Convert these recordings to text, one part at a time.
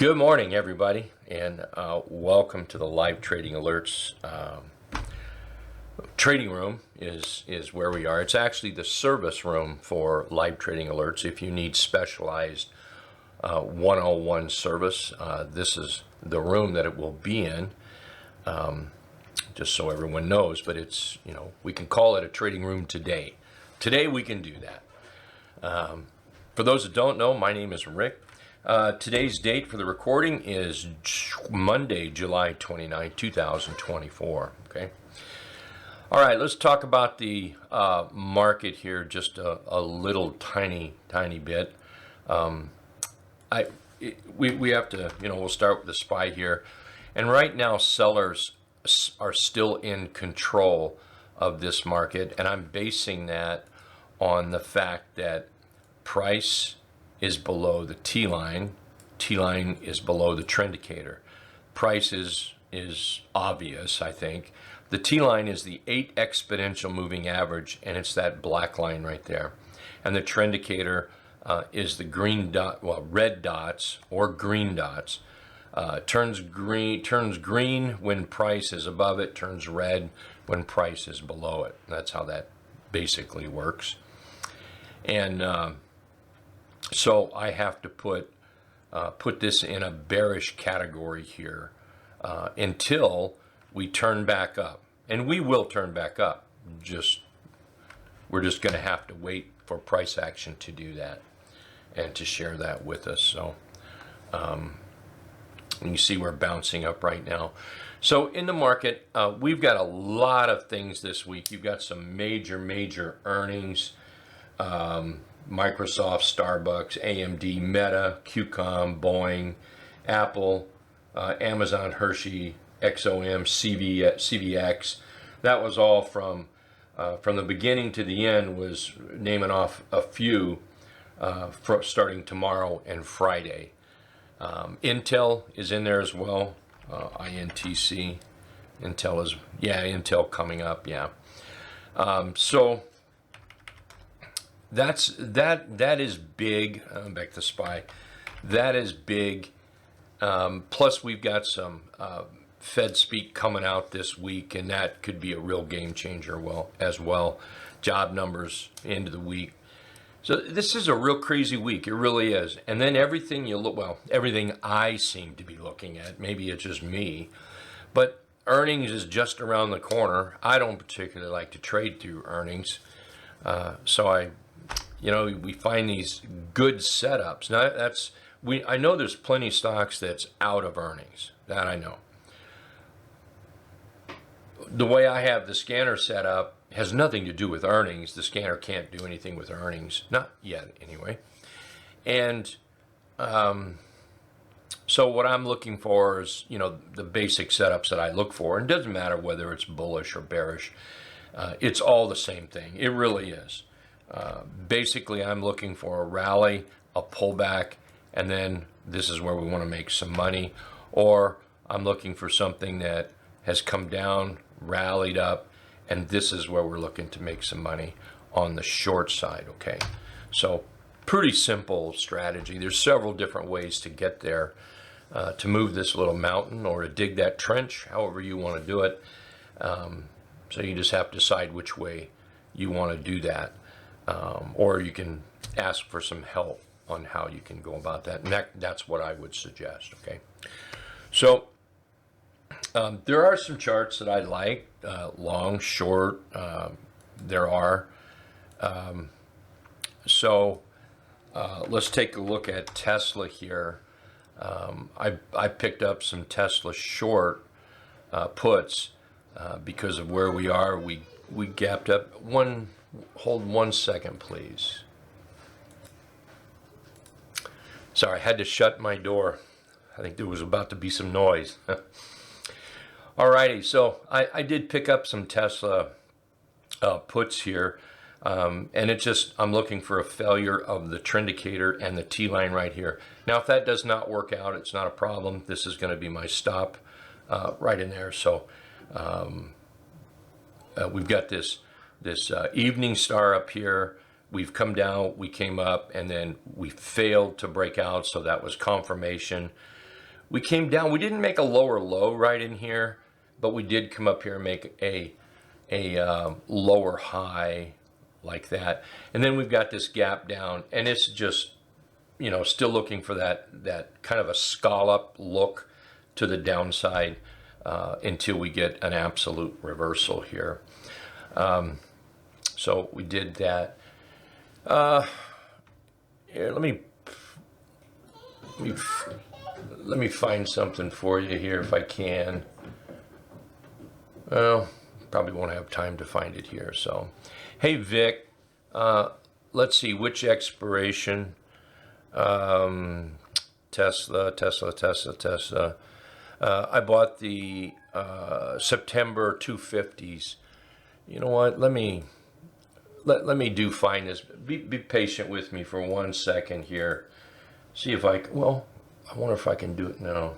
Good morning, everybody, and welcome to the live trading alerts. Trading room is where we are. It's actually the service room for live trading alerts. If you need specialized one-on-one service, this is the room that it will be in. Just so everyone knows, but it's, we can call it a trading room today. Today we can do that. For those that don't know, my name is Rick. Today's date for the recording is Monday, July 29, 2024. Okay. All right, let's talk about the market here just a little tiny bit. We have to, we'll start with the SPY here. And right now, sellers are still in control of this market. And I'm basing that on the fact that price is below the T line. T line is below the trend indicator. Price is obvious, I think. The T line is the 8 exponential moving average, and it's that black line right there. And the trend indicator is the green dot, well, red dots or green dots. Turns green when price is above it, turns red when price is below it. That's how that basically works. And so I have to put this in a bearish category here until we turn back up, and we will turn back up. We're just going to have to wait for price action to do that and to share that with us. So you see we're bouncing up right now. So in the market, we've got a lot of things this week. You've got some major earnings. Microsoft, Starbucks, AMD, Meta, QCOM, Boeing, Apple, Amazon, Hershey, XOM, CVX. That was all from the beginning to the end, was naming off a few starting tomorrow and Friday. Intel is in there as well, INTC. Intel coming up, yeah. So that is big. Back to SPY. That is big. Plus, we've got some Fed speak coming out this week, and that could be a real game changer. As well, job numbers end of the week. So this is a real crazy week. It really is. And then everything everything I seem to be looking at. Maybe it's just me, but earnings is just around the corner. I don't particularly like to trade through earnings, so we find these good setups. Now I know there's plenty of stocks that's out of earnings. That I know. The way I have the scanner set up has nothing to do with earnings. The scanner can't do anything with earnings, not yet anyway. And so what I'm looking for is, the basic setups that I look for. And it doesn't matter whether it's bullish or bearish. It's all the same thing. It really is. Basically, I'm looking for a rally, a pullback, and then this is where we want to make some money. Or I'm looking for something that has come down, rallied up, and this is where we're looking to make some money on the short side, okay? So pretty simple strategy. There's several different ways to get there, to move this little mountain or to dig that trench, however you want to do it. So you just have to decide which way you want to do that. Or you can ask for some help on how you can go about that. And that's what I would suggest, okay? So there are some charts that I like, long, short, there are. So let's take a look at Tesla here. I picked up some Tesla short puts because of where we are. We gapped up. Hold 1 second, please. Sorry, I had to shut my door. I think there was about to be some noise. Alrighty, so I did pick up some Tesla puts here, and I'm looking for a failure of the trend indicator and the T line right here. Now, if that does not work out, it's not a problem. This is going to be my stop right in there. So we've got this evening star up here. We've come down, we came up, and then we failed to break out, so that was confirmation. we came down. We didn't make a lower low right in here, but we did come up here and make a lower high like that. And then we've got this gap down, and it's just, you know, still looking for that kind of a scallop look to the downside until we get an absolute reversal here. So we did that. Here, let me find something for you here if I can. Well, probably won't have time to find it here. So, hey Vic, let's see which expiration. Tesla. I bought the September 250s. You know what? Let me find this. Be patient with me for 1 second here. See if I well, I wonder if I can do it now.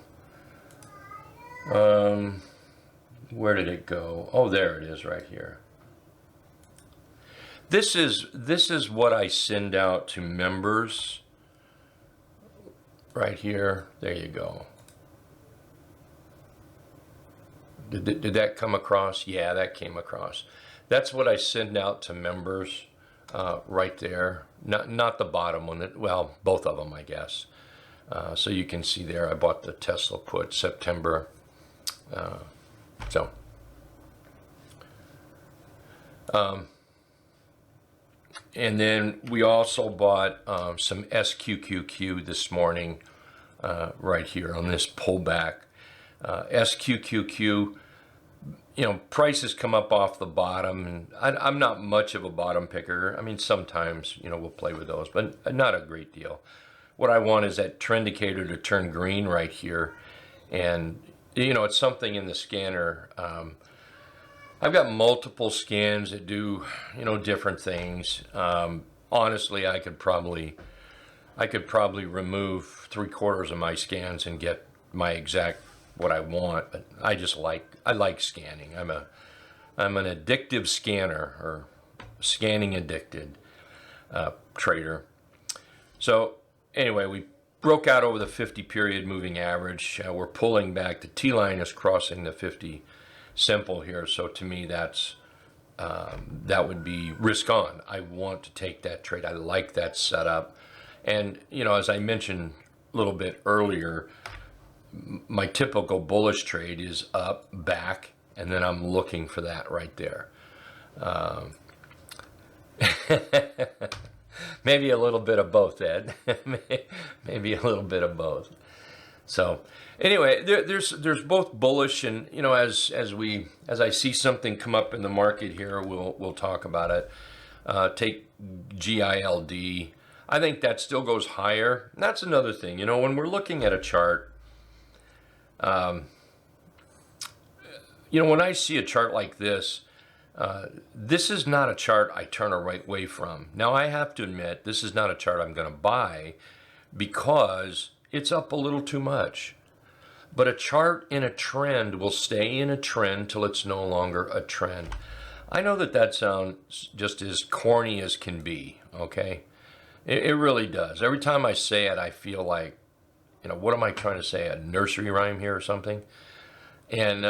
Where did it go? Oh, there it is right here. This is what I send out to members. Right here. There you go. Did that come across? Yeah, that came across. That's what I send out to members right there. Not the bottom one. Well, both of them, I guess. So you can see there, I bought the Tesla put September. And then we also bought some SQQQ this morning right here on this pullback. SQQQ, you know, prices come up off the bottom, and I'm not much of a bottom picker. I mean, sometimes, you know, we'll play with those, but not a great deal. What I want is that trend indicator to turn green right here. And, you know, it's something in the scanner. I've got multiple scans that do, you know, different things. Honestly, I could probably remove 3/4 of my scans and get my exact what I want. But I like scanning. I'm an addictive scanner, or scanning addicted trader. So anyway, we broke out over the 50 period moving average. We're pulling back. The T line is crossing the 50 simple here. So to me, that would be risk on. I want to take that trade. I like that setup. And, you know, as I mentioned a little bit earlier, my typical bullish trade is up, back, and then I'm looking for that right there. Maybe a little bit of both, Ed. Maybe a little bit of both. So anyway, there's both bullish and, you know, as I see something come up in the market here, we'll talk about it. Take GILD. I think that still goes higher. And that's another thing. You know, when we're looking at a chart, you know, when I see a chart like this, this is not a chart I turn away from. Now, I have to admit, this is not a chart I'm going to buy because it's up a little too much. But a chart in a trend will stay in a trend till it's no longer a trend. I know that sounds just as corny as can be, okay? It really does. Every time I say it, I feel like, you know, what am I trying to say? A nursery rhyme here or something? And,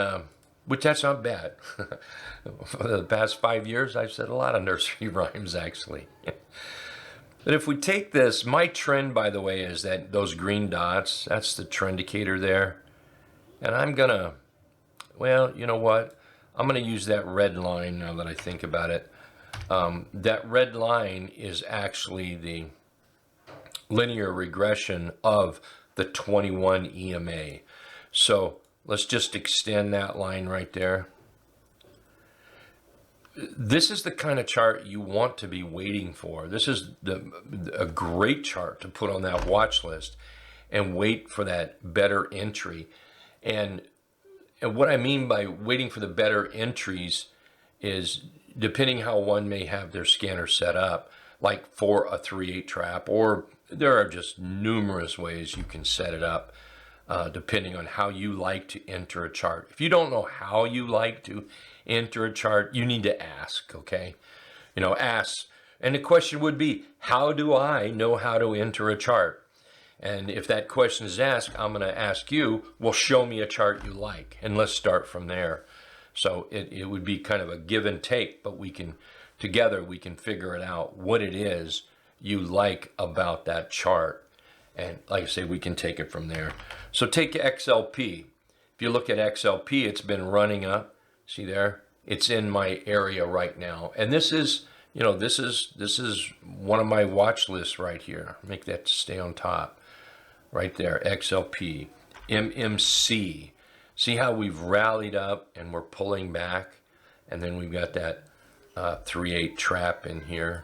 which that's not bad. For the past 5 years, I've said a lot of nursery rhymes, actually. But if we take this, my trend, by the way, is that those green dots, that's the trend indicator there. And I'm going to, well, you know what? I'm going to use that red line now that I think about it. That red line is actually the linear regression of the 21 EMA. So let's just extend that line right there. This is the kind of chart you want to be waiting for. This is a great chart to put on that watch list and wait for that better entry. And what I mean by waiting for the better entries is depending how one may have their scanner set up, like for a 3/8 trap, or there are just numerous ways you can set it up depending on how you like to enter a chart. If you don't know how you like to enter a chart, you need to ask, okay? Ask. And the question would be, how do I know how to enter a chart? And if that question is asked, I'm going to ask you, well, show me a chart you like, and let's start from there. So it would be kind of a give and take, but together we can figure it out what it is you like about that chart. And like I say, we can take it from there. So take XLP. If you look at XLP, it's been running up. See there? It's in my area right now. And this is, this is one of my watch lists right here. Make that stay on top. Right there, XLP, MMC. See how we've rallied up and we're pulling back, and then we've got that 3/8 trap in here.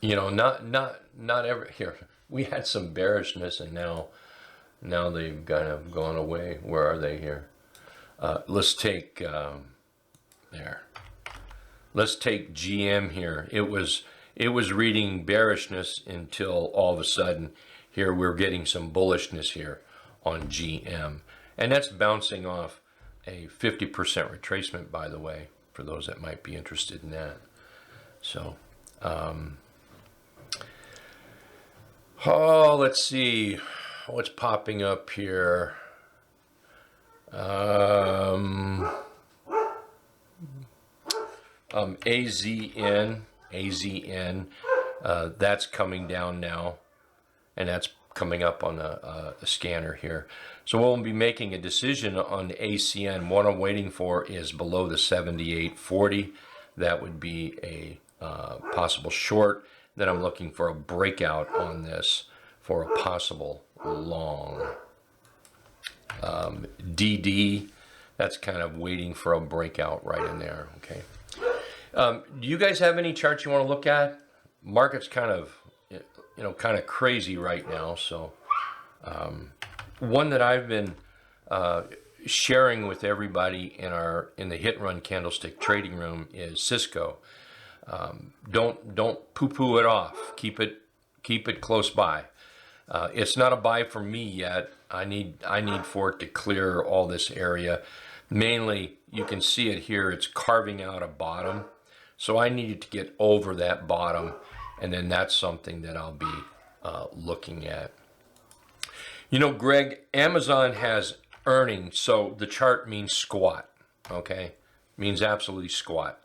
Not every here. We had some bearishness, and now they've kind of gone away. Where are they here? Let's take there. Let's take GM here. It was reading bearishness until all of a sudden here we're getting some bullishness here on GM, and that's bouncing off a 50% retracement, by the way, for those that might be interested in that. So let's see what's popping up here. AZN, that's coming down now, and that's coming up on a scanner here. So we'll be making a decision on ACN. What I'm waiting for is below the 78.40. That would be a possible short. Then I'm looking for a breakout on this for a possible long. DD, that's kind of waiting for a breakout right in there. Okay. Do you guys have any charts you want to look at? Market's kind of crazy right now. So one that I've been sharing with everybody in the hit run candlestick trading room is Cisco. Don't poo-poo it off. Keep it close by. It's not a buy for me yet. I need for it to clear all this area. Mainly, you can see it here. It's carving out a bottom. So I needed to get over that bottom, and then that's something that I'll be looking at. Greg, Amazon has earnings, so the chart means squat, okay? Means absolutely squat.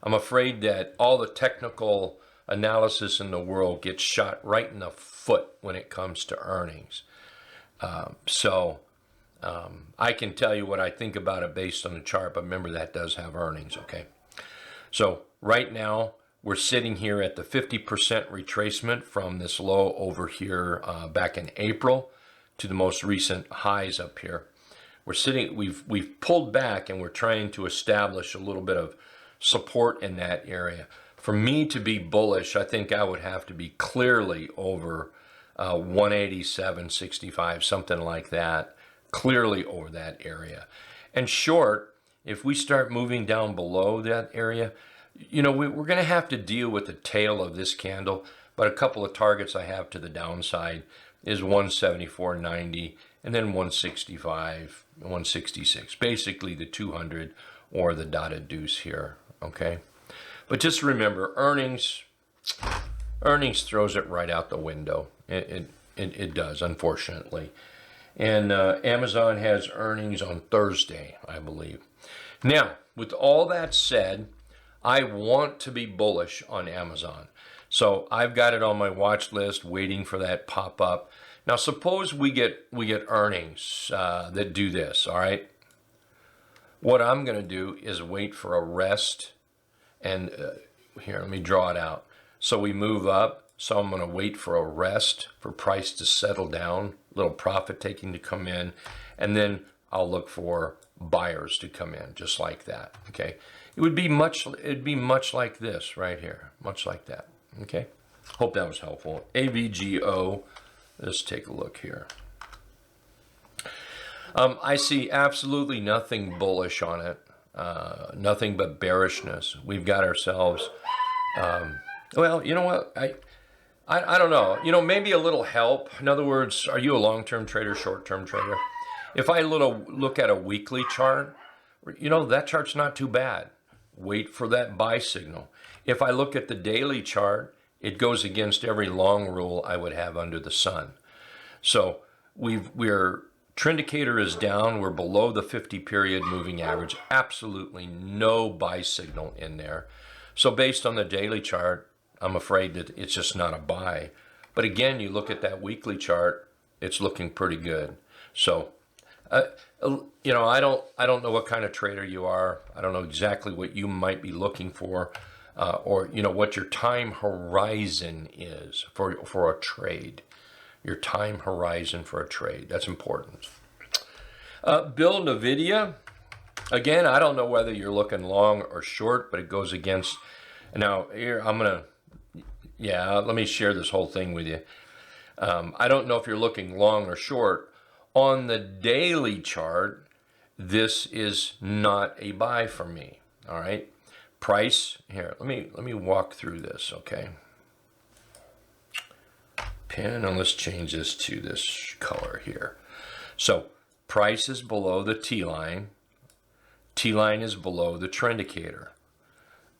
I'm afraid that all the technical analysis in the world gets shot right in the foot when it comes to earnings. I can tell you what I think about it based on the chart, but remember that does have earnings, okay? So right now, we're sitting here at the 50% retracement from this low over here back in April to the most recent highs up here. We've pulled back, and we're trying to establish a little bit of support in that area. For me to be bullish, I think I would have to be clearly over 187.65, something like that, clearly over that area. And short, if we start moving down below that area, we're going to have to deal with the tail of this candle, but a couple of targets I have to the downside is 174.90 and then 165, 166, basically the 200 or the dotted deuce here, okay? But just remember, earnings throws it right out the window. It does, unfortunately. And Amazon has earnings on Thursday, I believe. Now, with all that said, I want to be bullish on Amazon. So I've got it on my watch list waiting for that pop up. Now, suppose we get earnings that do this, all right? What I'm going to do is wait for a rest. And here, let me draw it out. So we move up. So I'm going to wait for a rest, for price to settle down, little profit taking to come in, and then I'll look for buyers to come in, just like that. Okay, it'd be much like this right here, much like that. Okay, hope that was helpful. AVGO. Let's take a look here. I see absolutely nothing bullish on it. Nothing but bearishness. We've got ourselves. Well, you know what? I don't know. Maybe a little help. In other words, are you a long-term trader, short-term trader? If I look at a weekly chart, that chart's not too bad. Wait for that buy signal. If I look at the daily chart, it goes against every long rule I would have under the sun. So we're trend indicator is down. We're below the 50 period moving average. Absolutely no buy signal in there. So based on the daily chart, I'm afraid that it's just not a buy. But again, you look at that weekly chart, it's looking pretty good. So, you know, I don't know what kind of trader you are. I don't know exactly what you might be looking for, or you know what your time horizon is for a trade. Your time horizon for a trade. That's important. Bill NVIDIA. Again, I don't know whether you're looking long or short, but it goes against. Now here let me share this whole thing with you. I don't know if you're looking long or short. On the daily chart, this is not a buy for me. All right. Price here. Let me walk through this. Okay. Pen, and let's change this to this color here. So price is below the T line. T line is below the trend indicator.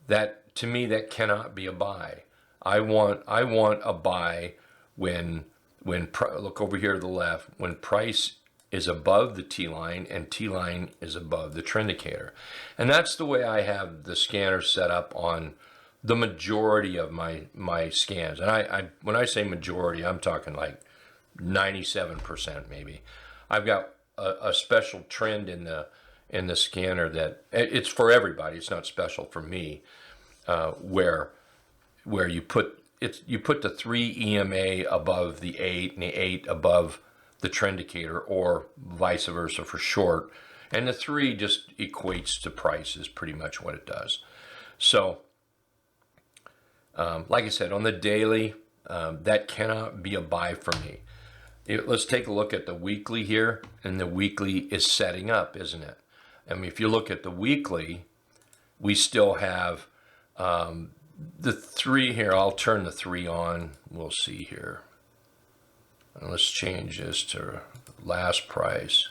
That, to me, that cannot be a buy. I want a buy when look over here to the left, when price is above the T line and T line is above the trend indicator. And that's the way I have the scanner set up on the majority of my scans. And I when I say majority, I'm talking like 97% maybe. I've got a special trend in the scanner that it's for everybody. It's not special for me, where you put the 3 EMA above the 8 and the 8 above the trend indicator, or vice versa for short, and the 3 just equates to price is pretty much what it does. So like I said, on the daily, that cannot be a buy for me. Let's take a look at the weekly here, and the weekly is setting up, isn't it? I mean, if you look at the weekly, we still have the 3 here. I'll turn the 3 on. We'll see here. And let's change this to last price.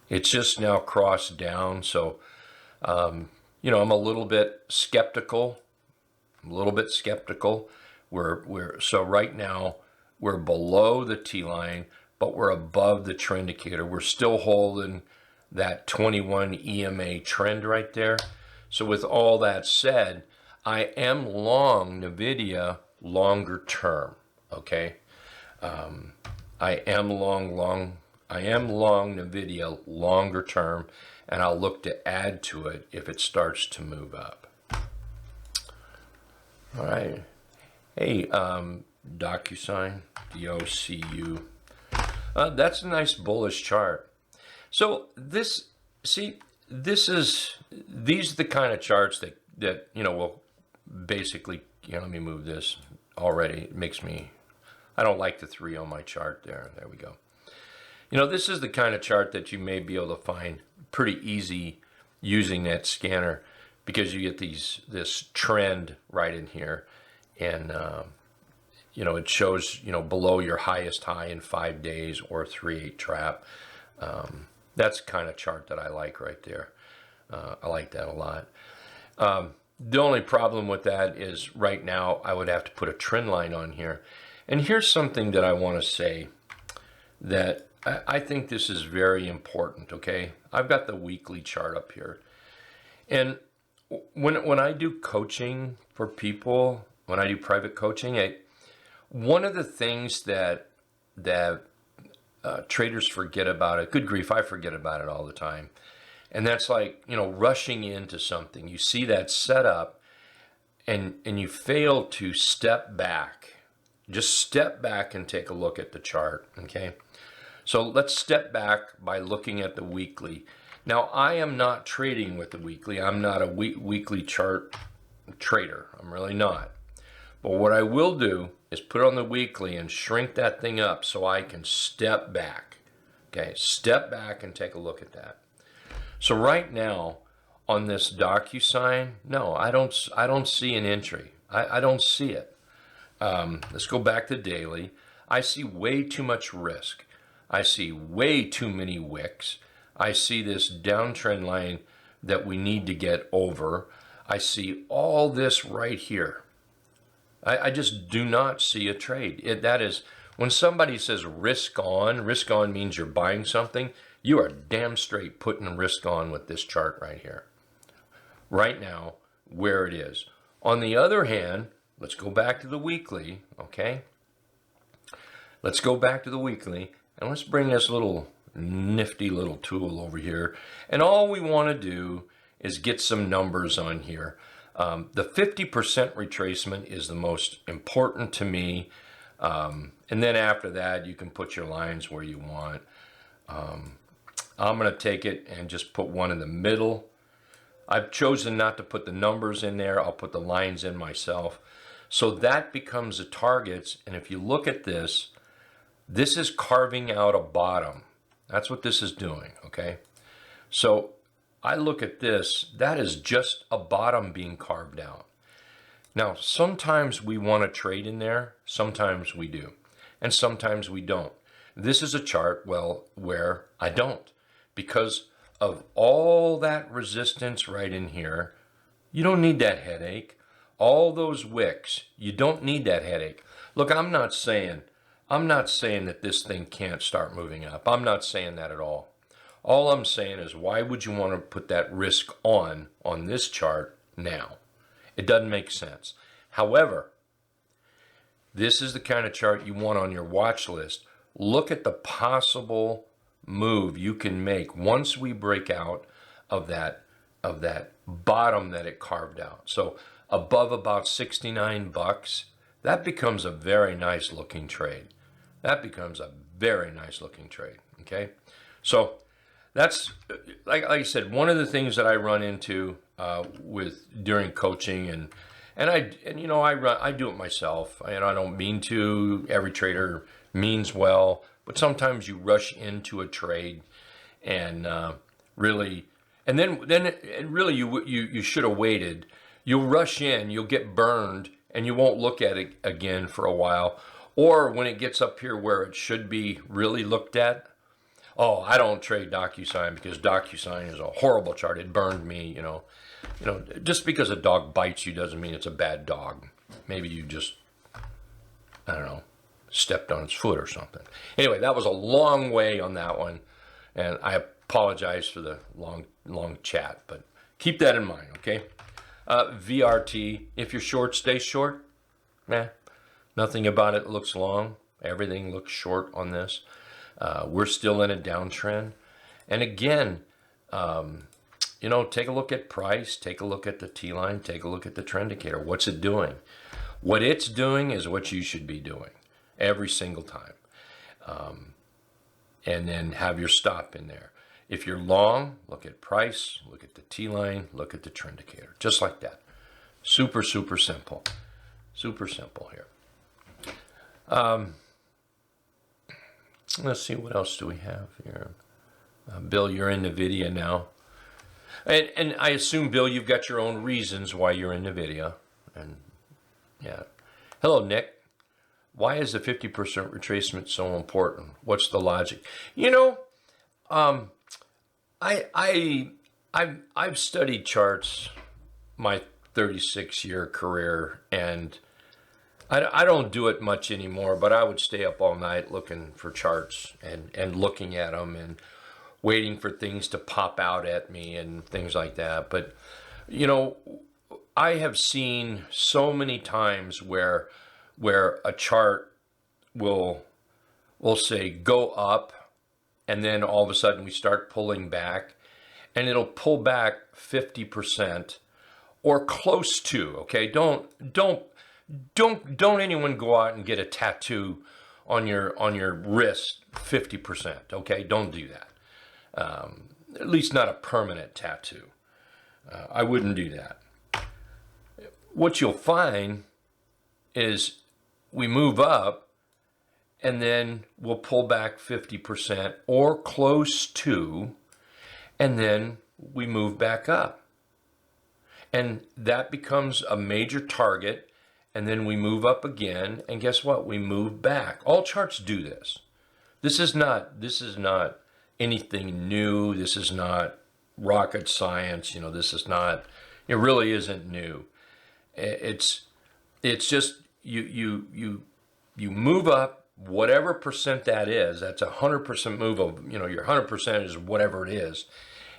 It's just now crossed down. So, you know, I'm a little bit skeptical. So right now we're below the T line, but we're above the trend indicator. We're still holding that 21 EMA trend right there. So with all that said, I am long NVIDIA longer term. Okay. I am long NVIDIA longer term, and I'll look to add to it if it starts to move up. All right. Hey, DocuSign, DOCU. That's a nice bullish chart. So these are the kind of charts that you know will basically, you know, let me move this already. It makes me, I don't like the 3 on my chart there. There we go. You know, this is the kind of chart that you may be able to find pretty easy using that scanner, because you get this trend right in here, and you know, it shows, you know, below your highest high in 5 days or 3/8 trap. That's the kind of chart that I like right there. I like that a lot. The only problem with that is right now I would have to put a trend line on here. And here's something that I want to say that I think this is very important, okay? I've got the weekly chart up here. And when I do coaching for people, when I do private coaching, one of the things that traders forget about it, good grief, I forget about it all the time. And that's like, you know, rushing into something. You see that setup and you fail to step back. Just step back and take a look at the chart, okay? So let's step back by looking at the weekly. Now, I am not trading with the weekly. I'm not a weekly chart trader. I'm really not. But what I will do is put on the weekly and shrink that thing up so I can step back. Okay, step back and take a look at that. So right now on this DocuSign, no, I don't see an entry. I don't see it. Let's go back to daily. I see way too much risk. I see way too many wicks. I see this downtrend line that we need to get over. I see all this right here. I just do not see a trade. That is, when somebody says risk on means you're buying something. You are damn straight putting risk on with this chart right here. Right now, where it is. On the other hand, let's go back to the weekly, okay? Let's go back to the weekly, and let's bring this little nifty little tool over here. And all we want to do is get some numbers on here. The 50% retracement is the most important to me. And then after that, you can put your lines where you want. I'm going to take it and just put one in the middle. I've chosen not to put the numbers in there. I'll put the lines in myself. So that becomes the targets. And if you look at this, this is carving out a bottom. That's what this is doing, okay? So I look at this, that is just a bottom being carved out. Now, sometimes we want to trade in there, sometimes we do, and sometimes we don't. This is a chart, well, where I don't, because of all that resistance right in here. You don't need that headache. All those wicks, you don't need that headache. Look, I'm not saying that this thing can't start moving up. I'm not saying that at all. All I'm saying is, why would you want to put that risk on this chart now? It doesn't make sense. However, this is the kind of chart you want on your watch list. Look at the possible move you can make once we break out of that bottom that it carved out. So above about 69 bucks, that becomes a very nice looking trade. That becomes a very nice looking trade. Okay, so that's like I said, one of the things that I run into during coaching, and I do it myself, and I don't mean to. Every trader means well, but sometimes you rush into a trade, and really, and then really you should have waited. You'll rush in, you'll get burned, and you won't look at it again for a while. Or when it gets up here where it should be really looked at, oh, I don't trade DocuSign because DocuSign is a horrible chart. It burned me, just because a dog bites you doesn't mean it's a bad dog. Maybe you just, I don't know, stepped on its foot or something. Anyway, that was a long way on that one, and I apologize for the long chat, but keep that in mind, okay? VRT, if you're short, stay short. Nothing about it looks long. Everything looks short on this. We're still in a downtrend. And again, take a look at price, take a look at the T-line, take a look at the trend indicator. What's it doing? What it's doing is what you should be doing every single time. And then have your stop in there. If you're long, look at price, look at the T-line, look at the trend indicator. Just like that. Super, super simple. Super simple here. Let's see, what else do we have here? Bill, you're in NVIDIA now. And I assume, Bill, you've got your own reasons why you're in NVIDIA. And yeah. Hello, Nick. Why is the 50% retracement so important? What's the logic? I've studied charts my 36-year career, and I don't do it much anymore, but I would stay up all night looking for charts and looking at them and waiting for things to pop out at me and things like that. But, I have seen so many times where a chart will say go up, and then all of a sudden we start pulling back, and it'll pull back 50% or close to, okay? Don't anyone go out and get a tattoo on your wrist 50%, okay? Don't do that. At least not a permanent tattoo. I wouldn't do that. What you'll find is we move up, and then we'll pull back 50% or close to, and then we move back up. And that becomes a major target, and then we move up again, and guess what? We move back. All charts do this. This is not anything new. This is not rocket science. This is not, it really isn't new. It's just you move up whatever percent that is. That's 100% move of, your 100% is whatever it is.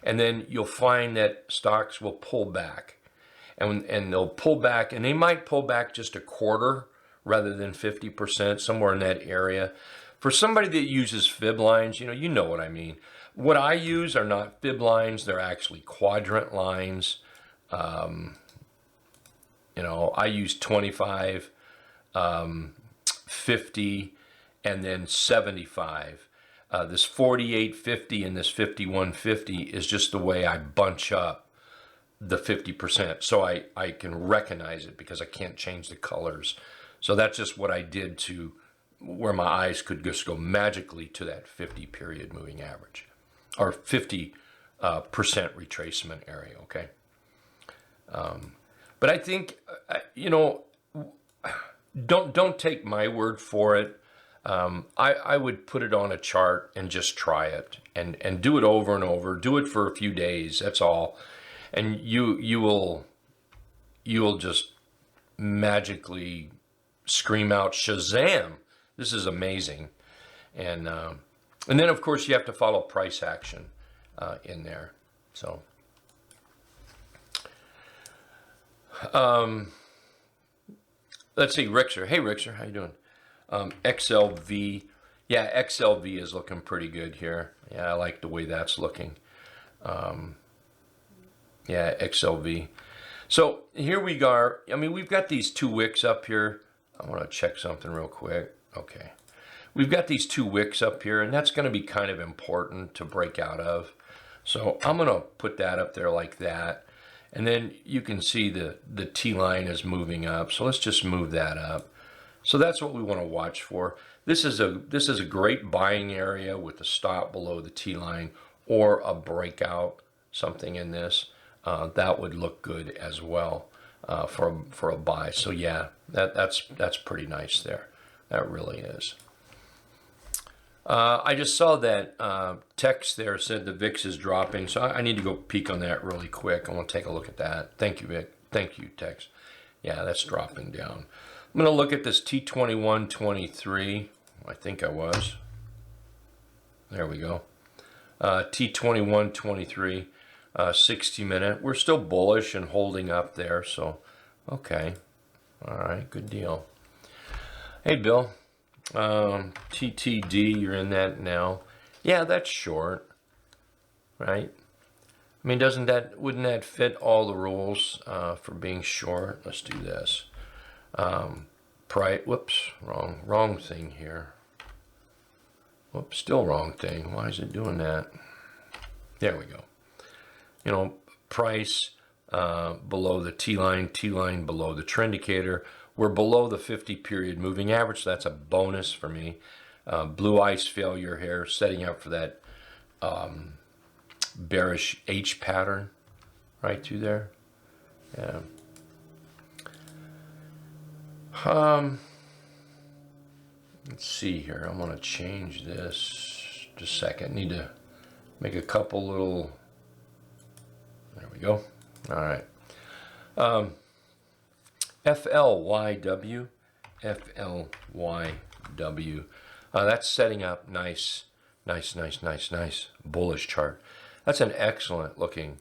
And then you'll find that stocks will pull back, and they'll pull back, and they might pull back just a quarter rather than 50%, somewhere in that area. For somebody that uses fib lines, you know what I mean. What I use are not fib lines, they're actually quadrant lines. I use 25, 50, and then 75. This 48.50 and this 51.50 is just the way I bunch up the 50%. So I can recognize it because I can't change the colors. So that's just what I did to where my eyes could just go magically to that 50 period moving average, or 50% retracement area, okay? But I think, don't take my word for it. I would put it on a chart and just try it and do it over and over. Do it for a few days, that's all. And you will just magically scream out, Shazam, this is amazing. And then of course you have to follow price action in there. So let's see, Rixer. Hey Rixer, how you doing? XLV. Yeah, XLV is looking pretty good here. Yeah, I like the way that's looking. Yeah, XLV. So here we are. I mean, we've got these two wicks up here. I want to check something real quick. Okay. We've got these two wicks up here, and that's going to be kind of important to break out of. So I'm going to put that up there like that. And then you can see the T line is moving up. So let's just move that up. So that's what we want to watch for. This is a great buying area with a stop below the T line or a breakout, something in this. That would look good as well for a buy. So yeah, that's pretty nice there. That really is. I just saw that text there said the VIX is dropping, so I need to go peek on that really quick. I want to take a look at that. Thank you, Vic. Thank you, text. Yeah, that's dropping down. I'm going to look at this T21.23. I think I was. There we go. T21.23, 60-minute. We're still bullish and holding up there, so okay. All right, good deal. Hey, Bill. TTD, you're in that now. Yeah, that's short, right? I mean, wouldn't that fit all the rules for being short? Let's do this. Whoops, wrong thing here. Whoops, still wrong thing. Why is it doing that? There we go. Price below the T line below the trend indicator. We're below the 50 period moving average. So that's a bonus for me. Blue ice failure here, setting up for that bearish H pattern right through there. Yeah. Let's see here. I want to change this just a second. Need to make a couple little. There we go. All right. FLYW. That's setting up nice bullish chart. That's an excellent looking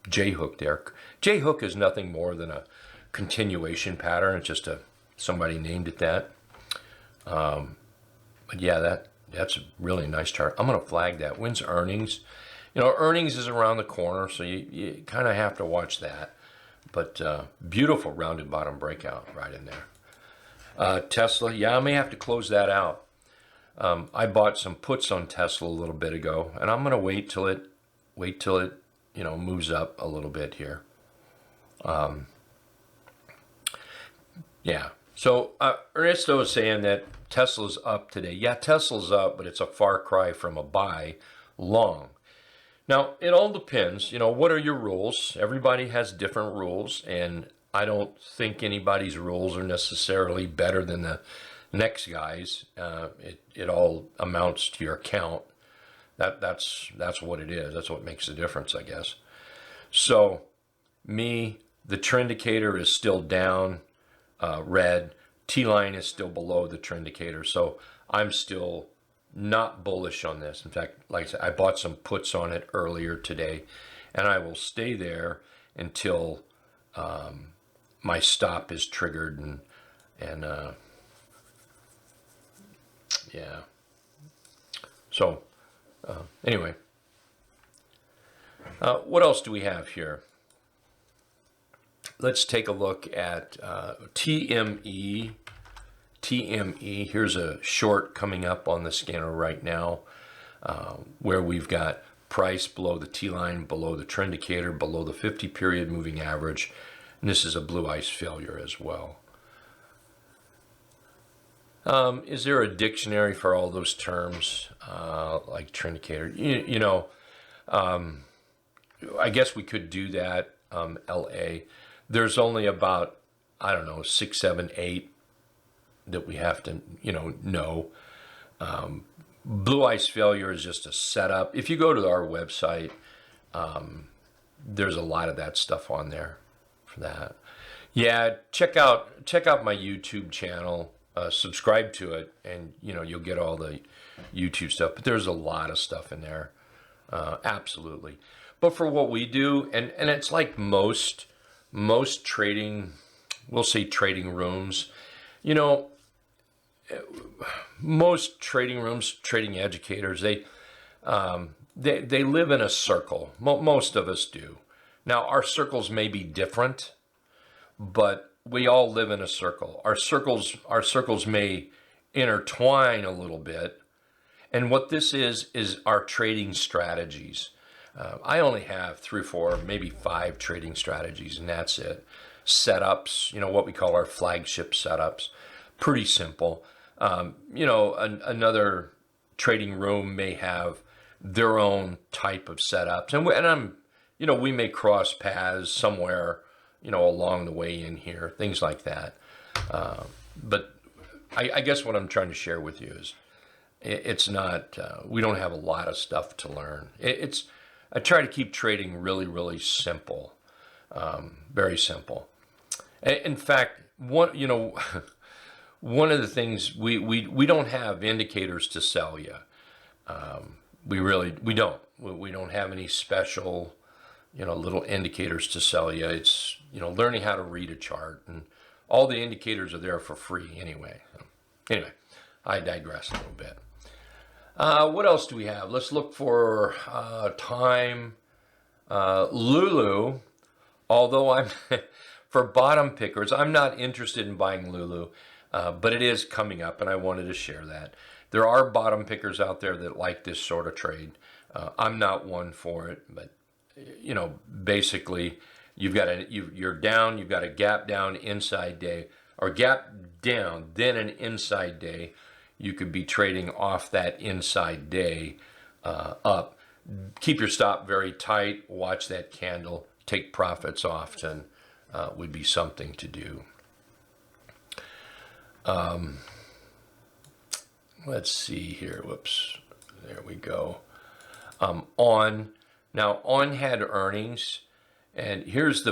J hook there. J hook is nothing more than a continuation pattern. It's just somebody named it that. But yeah, that's a really nice chart. I'm going to flag that. When's earnings? Earnings is around the corner, so you kind of have to watch that. But beautiful rounded bottom breakout right in there. Tesla, yeah, I may have to close that out. I bought some puts on Tesla a little bit ago, and I'm going to wait till it moves up a little bit here. Yeah. So Ernesto is saying that Tesla's up today. Yeah, Tesla's up, but it's a far cry from a buy long. Now, it all depends. What are your rules? Everybody has different rules, and I don't think anybody's rules are necessarily better than the next guy's. It all amounts to your account. That's what it is. That's what makes the difference, I guess. So, the trend indicator is still down. red. T-line is still below the trend indicator, so I'm still not bullish on this. In fact, like I said, I bought some puts on it earlier today, and I will stay there until my stop is triggered, and yeah. So anyway, what else do we have here? Let's take a look at TME. TME, here's a short coming up on the scanner right now, where we've got price below the T-line, below the trend indicator, below the 50-period moving average, and this is a blue ice failure as well. Is there a dictionary for all those terms, like trend indicator? I guess we could do that, LA. There's only about, I don't know, 6, 7, 8 that we have to, know. Blue ice failure is just a setup. If you go to our website, there's a lot of that stuff on there for that. Yeah, check out my YouTube channel. Subscribe to it, and you'll get all the YouTube stuff. But there's a lot of stuff in there, absolutely. But for what we do, and it's like most trading, we'll say trading rooms, most trading rooms, trading educators, they live in a circle. Most of us do. Now, our circles may be different, but we all live in a circle. Our circles may intertwine a little bit. And what this is our trading strategies. I only have 3 or 4, maybe 5 trading strategies, and that's it. Setups, what we call our flagship setups. Pretty simple. Another trading room may have their own type of setups, and we may cross paths somewhere, along the way in here, things like that. But I guess what I'm trying to share with you is, it's not. We don't have a lot of stuff to learn. I try to keep trading really, really simple, very simple. In fact, one of the things we don't have indicators to sell you. We don't. We don't have any special, little indicators to sell you. It's learning how to read a chart, and all the indicators are there for free anyway. Anyway, I digress a little bit. What else do we have? Let's look for time. Lulu, although I'm for bottom pickers, I'm not interested in buying Lulu, but it is coming up, and I wanted to share that. There are bottom pickers out there that like this sort of trade. I'm not one for it, but basically, you're down. You've got a gap down inside day, or gap down, then an inside day. You could be trading off that inside day up. Keep your stop very tight. Watch that candle. Take profits often would be something to do. Let's see here. Whoops. There we go. On had earnings, and here's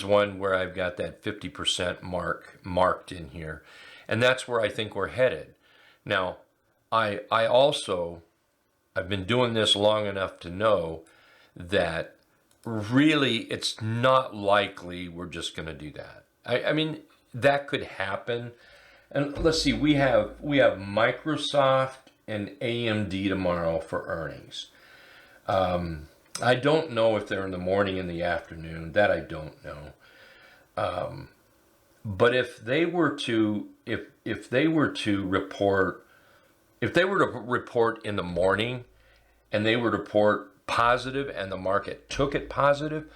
one where I've got that 50% marked in here, and that's where I think we're headed. Now, I've been doing this long enough to know that really it's not likely we're just going to do that. I mean, that could happen. And let's see, we have Microsoft and AMD tomorrow for earnings. I don't know if they're in the morning and the afternoon. That I don't know. But if they were to report in the morning, and they were to report positive, and the market took it positive,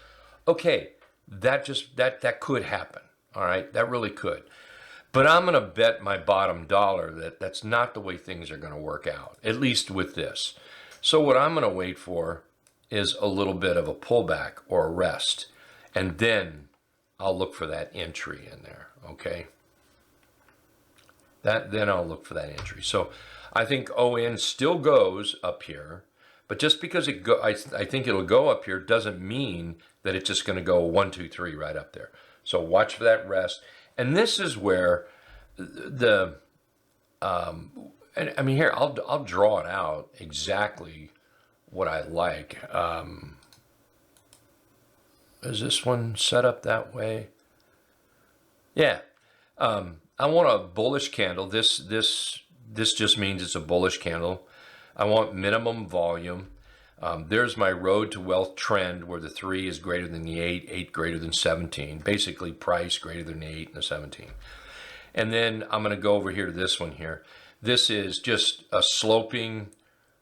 okay, that could happen. All right, that really could. But I'm going to bet my bottom dollar that that's not the way things are going to work out, at least with this. So what I'm going to wait for is a little bit of a pullback or a rest, and then I'll look for that entry in there, okay? Then I'll look for that entry. So I think ON still goes up here, but just because I think it'll go up here doesn't mean that it's just going to go 1, 2, 3 right up there. So watch for that rest. And this is where the, and I mean, here, I'll draw it out exactly what I like. Is this one set up that way? Yeah. I want a bullish candle. This just means it's a bullish candle. I want minimum volume. There's my road to wealth trend where the 3 is greater than the 8, 8 greater than 17. Basically price greater than the 8 and the 17. And then I'm going to go over here to this one here. This is just a sloping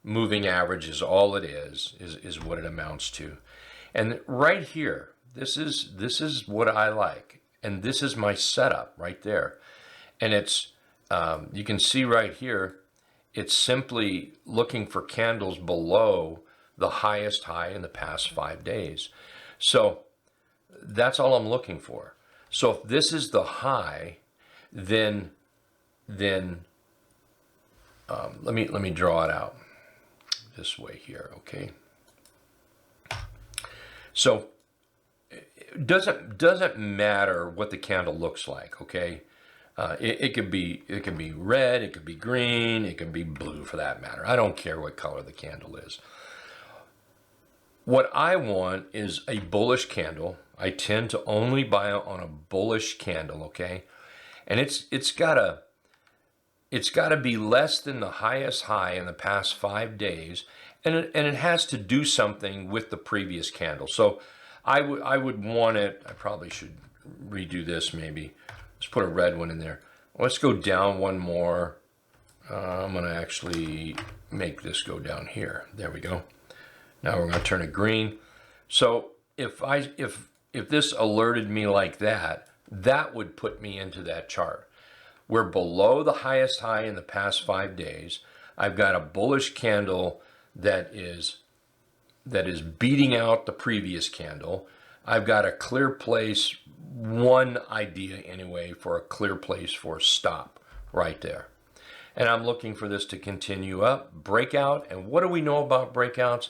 moving average is all it is what it amounts to. And right here, this is what I like. And this is my setup right there. And it's, you can see right here, it's simply looking for candles below the highest high in the past 5 days. So that's all I'm looking for. So if this is the high, then let me draw it out this way here, okay? So it doesn't matter what the candle looks like, okay? It could be red, it could be green, it could be blue for that matter. I don't care what color the candle is. What I want is a bullish candle. I tend to only buy on a bullish candle, okay? And it's gotta be less than the highest high in the past 5 days, and it has to do something with the previous candle. So I would want it. I probably should redo this maybe. Let's put a red one in there. Let's go down one more. I'm gonna actually make this go down here. There we go. Now we're gonna turn it green. So if this alerted me like that, that would put me into that chart. We're below the highest high in the past 5 days. I've got a bullish candle that is beating out the previous candle. I've got a clear place, one idea anyway, for a clear place for a stop right there. And I'm looking for this to continue up, breakout. And what do we know about breakouts?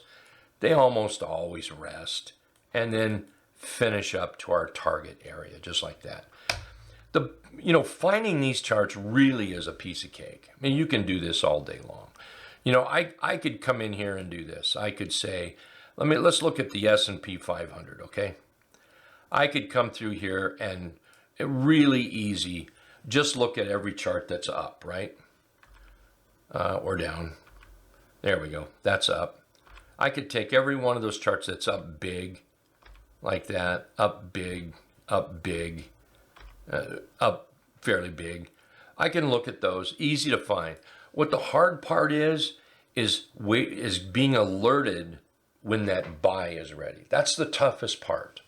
They almost always rest and then finish up to our target area, just like that. Finding these charts really is a piece of cake. I mean, you can do this all day long. I could come in here and do this. I could say, let's look at the S&P 500, okay? I could come through here and really easy, just look at every chart that's up, right? Or down. There we go. That's up. I could take every one of those charts that's up big, like that, up big, up big, up fairly big. I can look at those, easy to find. What the hard part is being alerted when that buy is ready. That's the toughest part.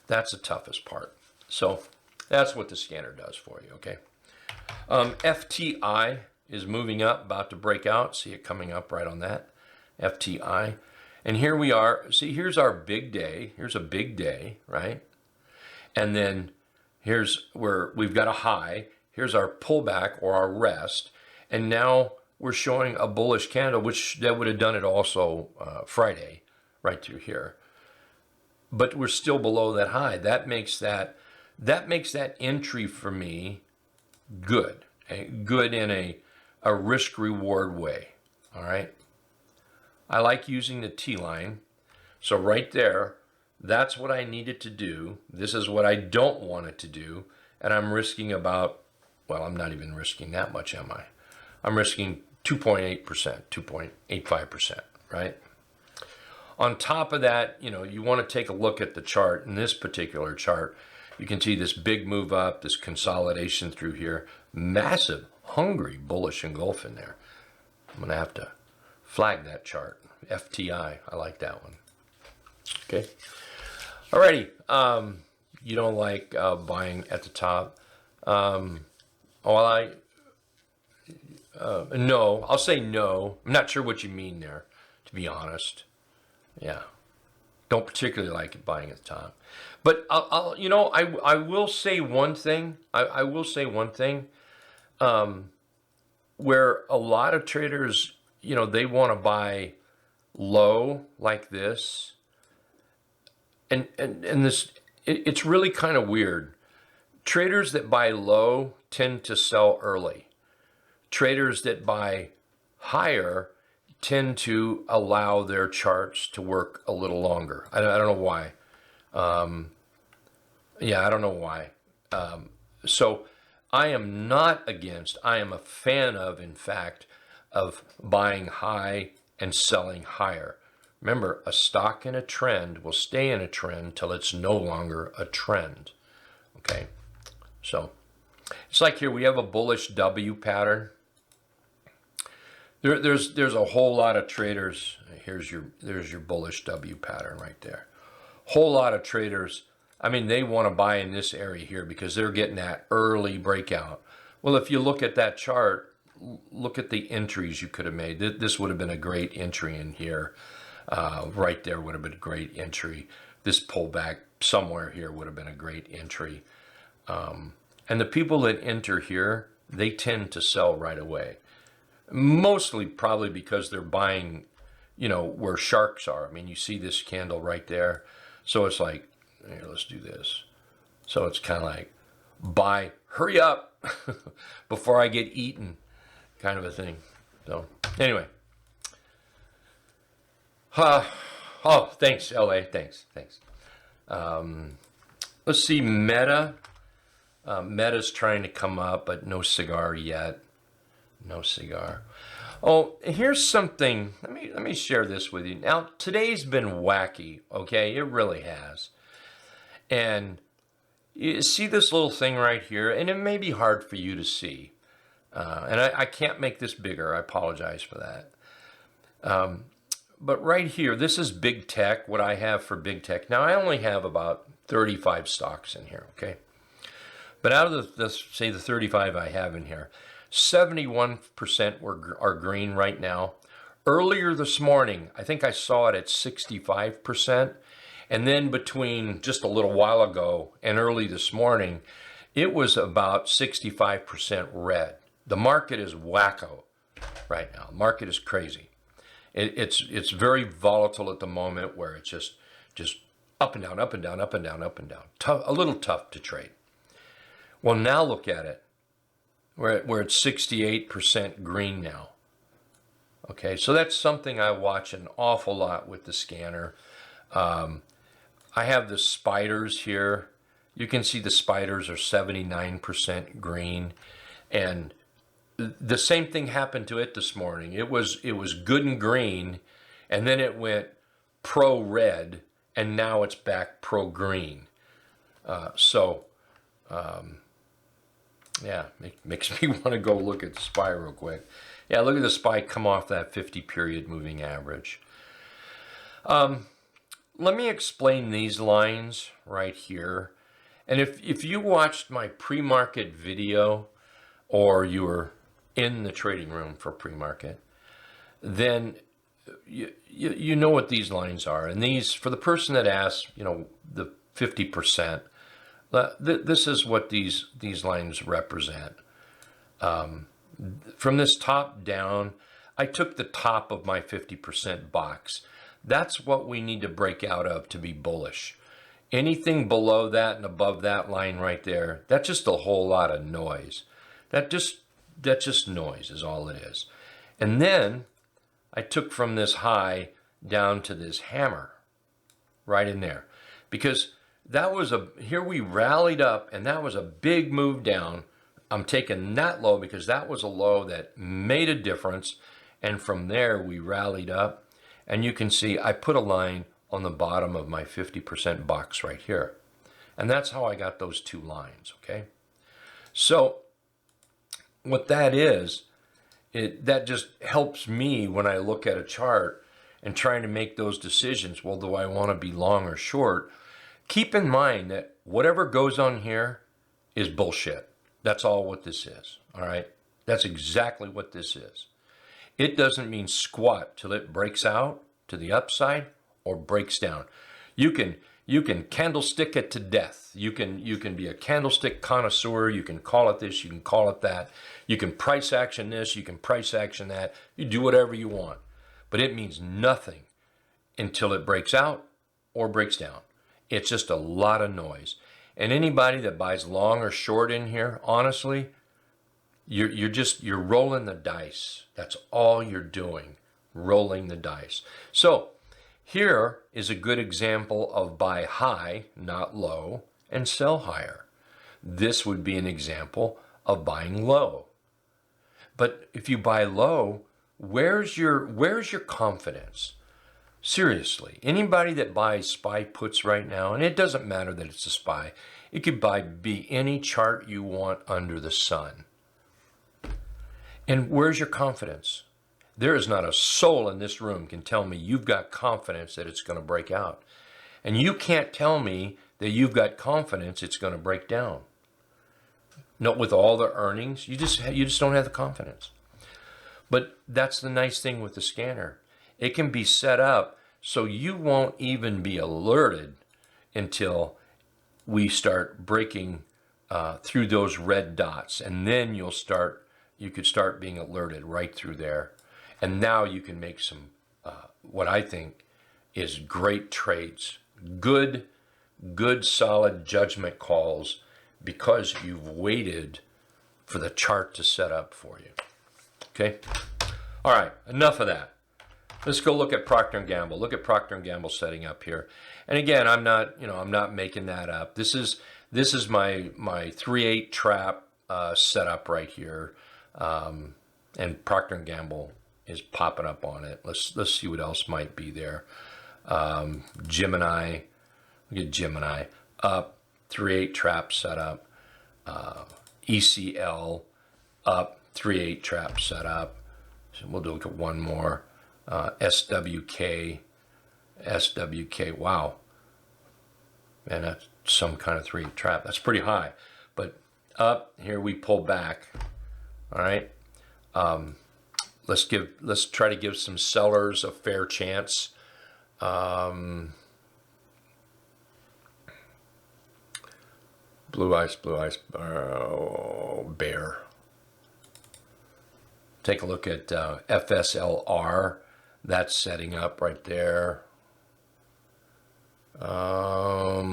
That's the toughest part. So that's what the scanner does for you, okay? FTI is moving up, about to break out. See it coming up right on that, FTI. And here we are. See, here's our big day. Here's a big day, right? And then here's where we've got a high. Here's our pullback or our rest. And now we're showing a bullish candle, which that would have done it also Friday, right through here. But we're still below that high. That makes that entry for me good. Good in a risk reward way. All right. I like using the T line. So right there, that's what I needed to do. This is what I don't want it to do. And I'm risking about, well, I'm not even risking that much, am I? I'm risking 2.8%, 2.85%, right? On top of that, you want to take a look at the chart. In this particular chart, you can see this big move up, this consolidation through here, massive, hungry, bullish engulf in there. I'm going to have to flag that chart. FTI, I like that one. Okay. Alrighty. You don't like buying at the top. No, I'll say no. I'm not sure what you mean there, to be honest. Yeah. Don't particularly like it buying at the top. But I will say one thing. I will say one thing. Where a lot of traders, they want to buy low like this. And this, it's really kind of weird. Traders that buy low tend to sell early. Traders that buy higher tend to allow their charts to work a little longer. I don't know why. I don't know why. So I am not against, I am a fan of, in fact, of buying high and selling higher. Remember, a stock in a trend will stay in a trend till it's no longer a trend. Okay, so it's like here we have a bullish W pattern. There's a whole lot of traders. There's your bullish W pattern right there. Whole lot of traders. I mean, they want to buy in this area here because they're getting that early breakout. Well, if you look at that chart, look at the entries you could have made. This would have been a great entry in here. Right there would have been a great entry. This pullback somewhere here would have been a great entry. And the people that enter here, they tend to sell right away. Mostly probably because they're buying, where sharks are. I mean, you see this candle right there. So it's like, here, let's do this. So it's kind of like, buy, hurry up before I get eaten, kind of a thing. So anyway. Oh, thanks, LA. Thanks. Let's see, Meta. Meta's trying to come up, but no cigar yet. No cigar. Oh, here's something. Let me share this with you. Now, today's been wacky, okay? It really has. And you see this little thing right here, and it may be hard for you to see. And I can't make this bigger. I apologize for that. But right here, this is big tech, what I have for big tech. Now, I only have about 35 stocks in here, okay? But out of the 35 I have in here, 71% are green right now. Earlier this morning, I think I saw it at 65%. And then between just a little while ago and early this morning, it was about 65% red. The market is wacko right now. The market is crazy. It's very volatile at the moment, where it's just up and down, up and down, up and down, up and down. Tough, a little tough to trade. Well, now look at it. We're at 68% green now. Okay, so that's something I watch an awful lot with the scanner. I have the spiders here. You can see the spiders are 79% green, and the same thing happened to it this morning. It was good and green, and then it went pro red, and now it's back pro green. Yeah, makes me want to go look at the SPY real quick. Yeah, look at the SPY come off that 50 period moving average. Let me explain these lines right here. And if you watched my pre-market video, or you were in the trading room for pre-market, then you know what these lines are. And these, for the person that asked, the 50%, this is what these lines represent. From this top down, I took the top of my 50% box. That's what we need to break out of to be bullish. Anything below that and above that line right there, that's just a whole lot of noise. That's just noise is all it is. And then I took from this high down to this hammer right in there, because that was here we rallied up, and that was a big move down. I'm taking that low because that was a low that made a difference. And from there we rallied up, and you can see I put a line on the bottom of my 50% box right here. And that's how I got those two lines, okay? So what that is, that just helps me when I look at a chart and trying to make those decisions. Well, do I want to be long or short? Keep in mind that whatever goes on here is bullshit. That's all what this is, all right? That's exactly what this is. It doesn't mean squat till it breaks out to the upside or breaks down. You can candlestick it to death. You can be a candlestick connoisseur. You can call it this. You can call it that. You can price action this. You can price action that. You do whatever you want. But it means nothing until it breaks out or breaks down. It's just a lot of noise. And anybody that buys long or short in here, honestly, you're rolling the dice. That's all you're doing, rolling the dice. So here is a good example of buy high, not low, and sell higher. This would be an example of buying low. But if you buy low, where's your confidence? Seriously, anybody that buys SPY puts right now, and it doesn't matter that it's a SPY, it could be any chart you want under the sun. And where's your confidence? There is not a soul in this room can tell me you've got confidence that it's going to break out. And you can't tell me that you've got confidence it's going to break down. No, with all the earnings, you just don't have the confidence. But that's the nice thing with the scanner. It can be set up so you won't even be alerted until we start breaking through those red dots, and then you could start being alerted right through there, and now you can make some what I think is great trades, good solid judgment calls, because you've waited for the chart to set up for you. Okay, all right, enough of that. Let's go look at Procter & Gamble. Look at Procter & Gamble setting up here. And again, I'm not making that up. This is my 3/8 trap setup right here. And Procter & Gamble is popping up on it. Let's see what else might be there. Gemini, look at Gemini, up, 3/8 trap setup. ECL, up, 3/8 trap setup. So we'll look at one more. SWK, wow, man, that's some kind of 3/8 trap. That's pretty high, but up here we pull back. All right, let's try to give some sellers a fair chance. Blue ice, bear. Take a look at FSLR. That's setting up right there. I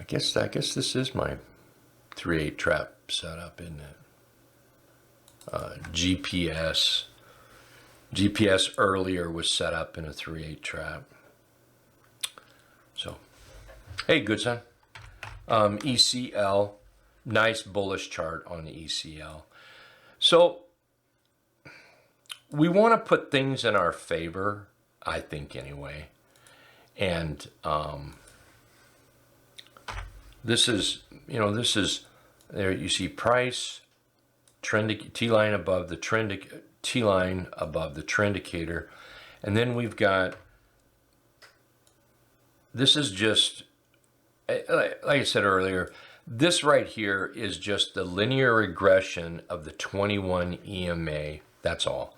guess this is my 3/8 trap setup, isn't it? GPS earlier was set up in a 3/8 trap. So, hey, good son. ECL, nice bullish chart on the ECL. So we want to put things in our favor, I think anyway. And this is there you see price, trend, T-line above the trend, T-line above the trendicator. And then we've got, this is just, like I said earlier, this right here is just the linear regression of the 21 EMA. That's all.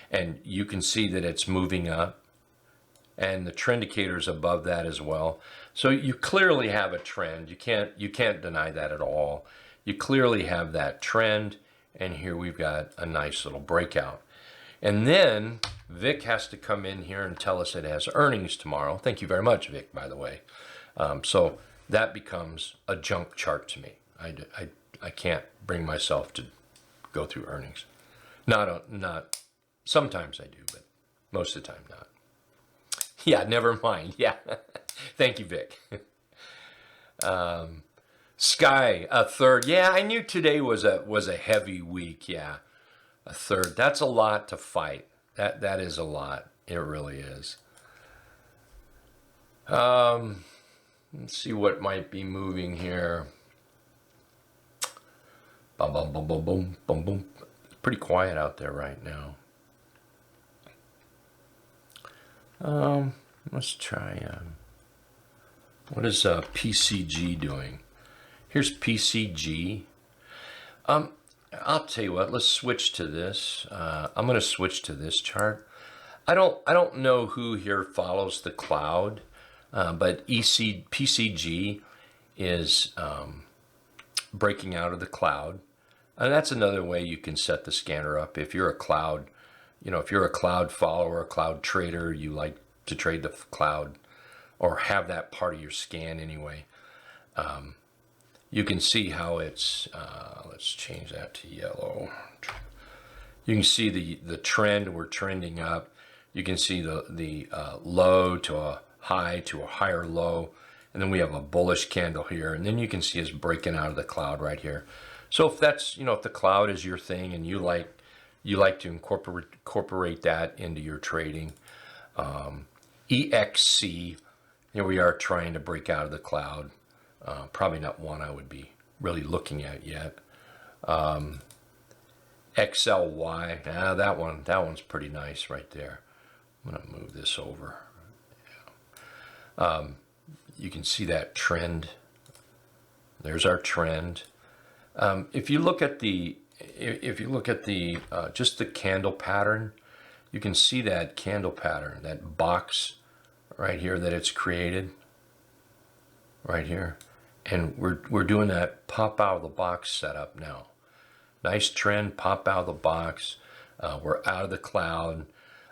And you can see that it's moving up, and the trendicator is above that as well. So you clearly have a trend. You can't deny that at all. You clearly have that trend, and here we've got a nice little breakout. And then Vic has to come in here and tell us it has earnings tomorrow. Thank you very much, Vic, by the way. So that becomes a junk chart to me. I can't bring myself to go through earnings. Not sometimes I do, but most of the time not. Yeah, never mind. Yeah. Thank you, Vic. Sky, a third. Yeah, I knew today was a heavy week. Yeah. A third. That's a lot to fight. That is a lot. It really is. Let's see what might be moving here. Boom, boom, boom, boom, boom, boom, boom. It's pretty quiet out there right now. Let's try. What is PCG doing? Here's PCG. I'll tell you what. Let's switch to this. I'm going to switch to this chart. I don't know who here follows the cloud. But PCG is breaking out of the cloud. And that's another way you can set the scanner up. If you're a cloud, if you're a cloud follower, a cloud trader, you like to trade the cloud or have that part of your scan anyway. You can see how it's, let's change that to yellow. You can see the trend, we're trending up. You can see the low to a high to a higher low. And then we have a bullish candle here. And then you can see us breaking out of the cloud right here. So if that's, if the cloud is your thing and you like to incorporate that into your trading, EXC, here we are trying to break out of the cloud. Probably not one I would be really looking at yet. XLY, that one's pretty nice right there. I'm gonna move this over. Yeah. You can see that trend. There's our trend. If you look at the just the candle pattern, you can see that candle pattern, that box right here that it's created right here. And we're doing that pop out of the box setup now. Nice trend, pop out of the box. We're out of the cloud.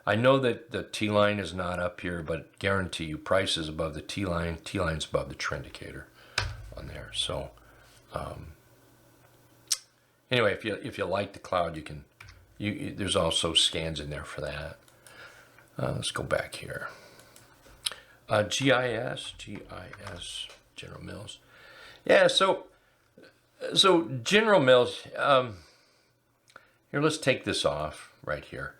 I know that the T-line is not up here, but guarantee you price is above the T-line. T-line's above the trend indicator on there. So anyway, if you like the cloud, there's also scans in there for that. Let's go back here. GIS, General Mills. Yeah, so General Mills, here, let's take this off right here.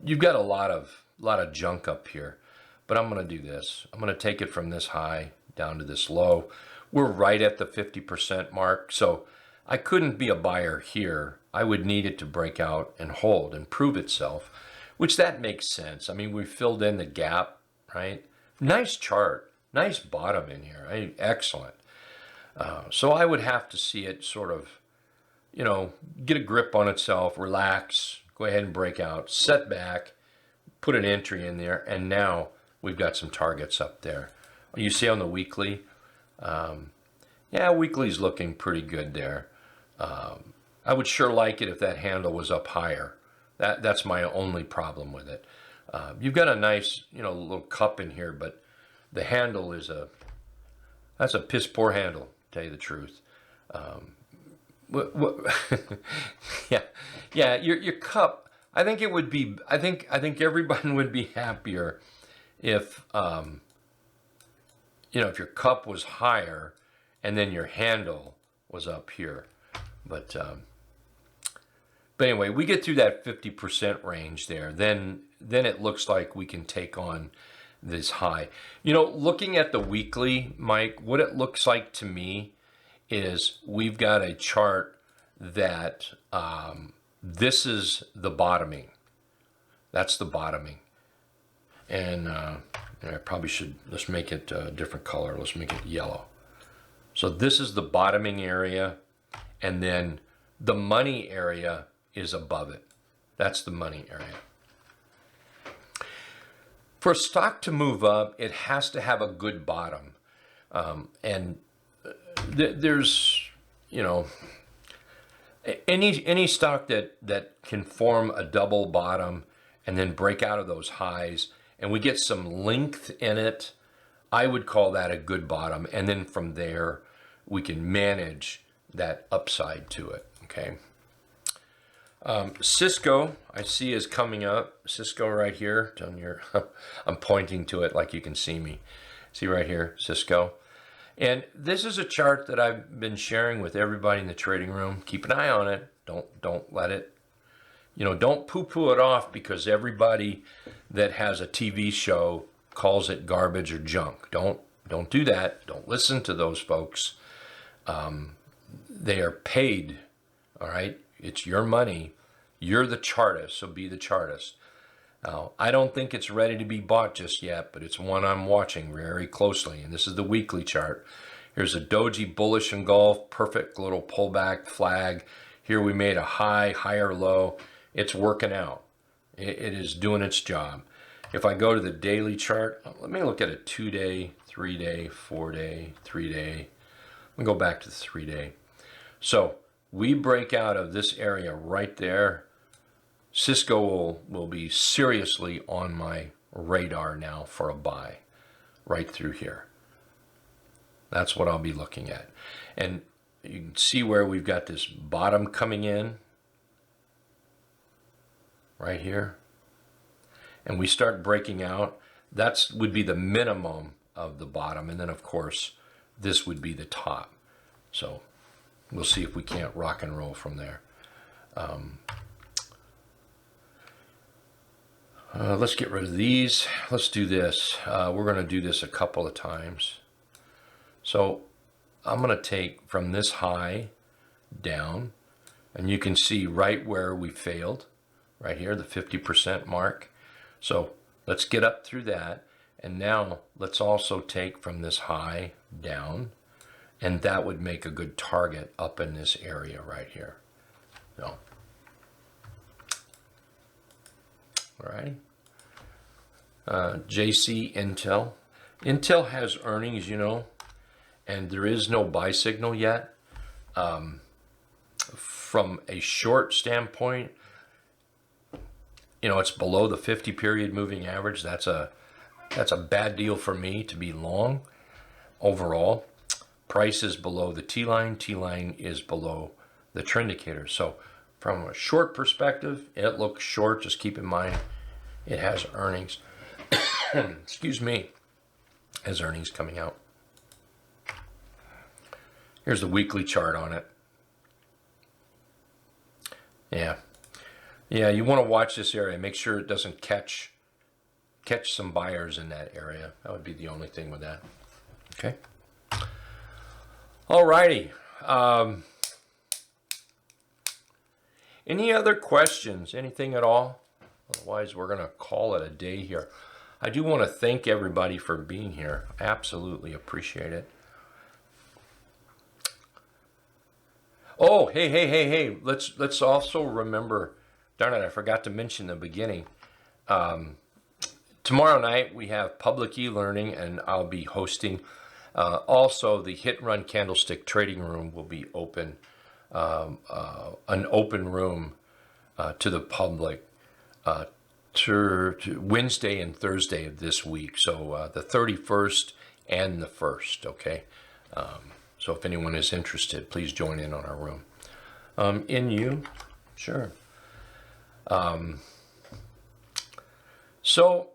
You've got a lot of junk up here, but I'm going to do this. I'm going to take it from this high down to this low. We're right at the 50% mark, so I couldn't be a buyer here. I would need it to break out and hold and prove itself, which that makes sense. I mean, we filled in the gap, right? Nice chart, nice bottom in here, right? Excellent. So I would have to see it sort of, get a grip on itself, relax, go ahead and break out, set back, put an entry in there, and now we've got some targets up there. You see on the weekly, yeah, weekly's looking pretty good there. I would sure like it if that handle was up higher. That's my only problem with it. You've got a nice, little cup in here, but the handle is that's a piss poor handle, to tell you the truth. Yeah, your cup. I think it would be. I think everyone would be happier if if your cup was higher and then your handle was up here. But anyway, we get through that 50% range there. Then it looks like we can take on this high. Looking at the weekly, Mike, what it looks like to me is we've got a chart that this is the bottoming. That's the bottoming. And I probably should, let's make it a different color. Let's make it yellow. So this is the bottoming area, and then the money area is above it. That's the money area. For a stock to move up, it has to have a good bottom. And there's, any stock that can form a double bottom and then break out of those highs, and we get some length in it, I would call that a good bottom. And then from there, we can manage that upside to it, okay? Cisco, I see, is coming up. Cisco right here, down here. I'm pointing to it like you can see me. See right here, Cisco. And this is a chart that I've been sharing with everybody in the trading room. Keep an eye on it. Don't let it, don't poo-poo it off because everybody that has a TV show calls it garbage or junk. Don't do that. Don't listen to those folks. They are paid, all right? It's your money. You're the chartist, so be the chartist. Now, I don't think it's ready to be bought just yet, but it's one I'm watching very closely, and this is the weekly chart. Here's a doji bullish engulf, perfect little pullback flag. Here we made a high, higher low. It's working out. It is doing its job. If I go to the daily chart, let me look at a 2-day, 3-day, 4-day, 3-day. Let me go back to the 3-day. So we break out of this area right there. Cisco will be seriously on my radar now for a buy right through here. That's what I'll be looking at. And you can see where we've got this bottom coming in right here. And we start breaking out. That would be the minimum of the bottom. And then, of course, this would be the top. So we'll see if we can't rock and roll from there. Let's get rid of these. Let's do this. We're going to do this a couple of times. So I'm going to take from this high down, and you can see right where we failed, right here, the 50% mark. So let's get up through that. And now let's also take from this high down, and that would make a good target up in this area right here. So, all right. JC Intel. Intel has earnings, you know, and there is no buy signal yet. From a short standpoint, you know, it's below the 50 period moving average. That's a bad deal for me to be long overall. Price is below the T-line. T-line is below the trend indicator. So from a short perspective, it looks short. Just keep in mind it has earnings. Excuse me. Has earnings coming out. Here's the weekly chart on it. Yeah, you want to watch this area. Make sure it doesn't catch some buyers in that area. That would be the only thing with that. Okay. All righty. Any other questions? Anything at all? Otherwise, we're going to call it a day here. I do want to thank everybody for being here. Absolutely appreciate it. Oh, hey. Let's also remember, darn it, I forgot to mention in the beginning. Tomorrow night we have public e-learning, and I'll be hosting. Also, the Hit and Run Candlestick Trading Room will be open, an open room to the public to Wednesday and Thursday of this week. So the 31st and the 1st, okay? So if anyone is interested, please join in on our room. Sure. So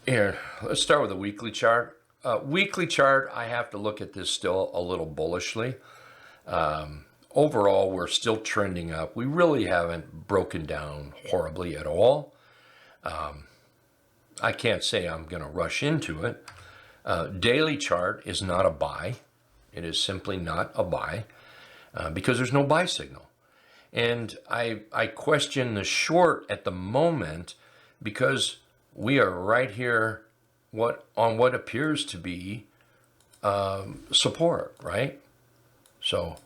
here, let's start with the weekly chart. Weekly chart, I have to look at this still a little bullishly. Overall, we're still trending up. We really haven't broken down horribly at all. I can't say I'm going to rush into it. Daily chart is not a buy. It is simply not a buy because there's no buy signal. And I question the short at the moment because we are right here on what appears to be support, right? So,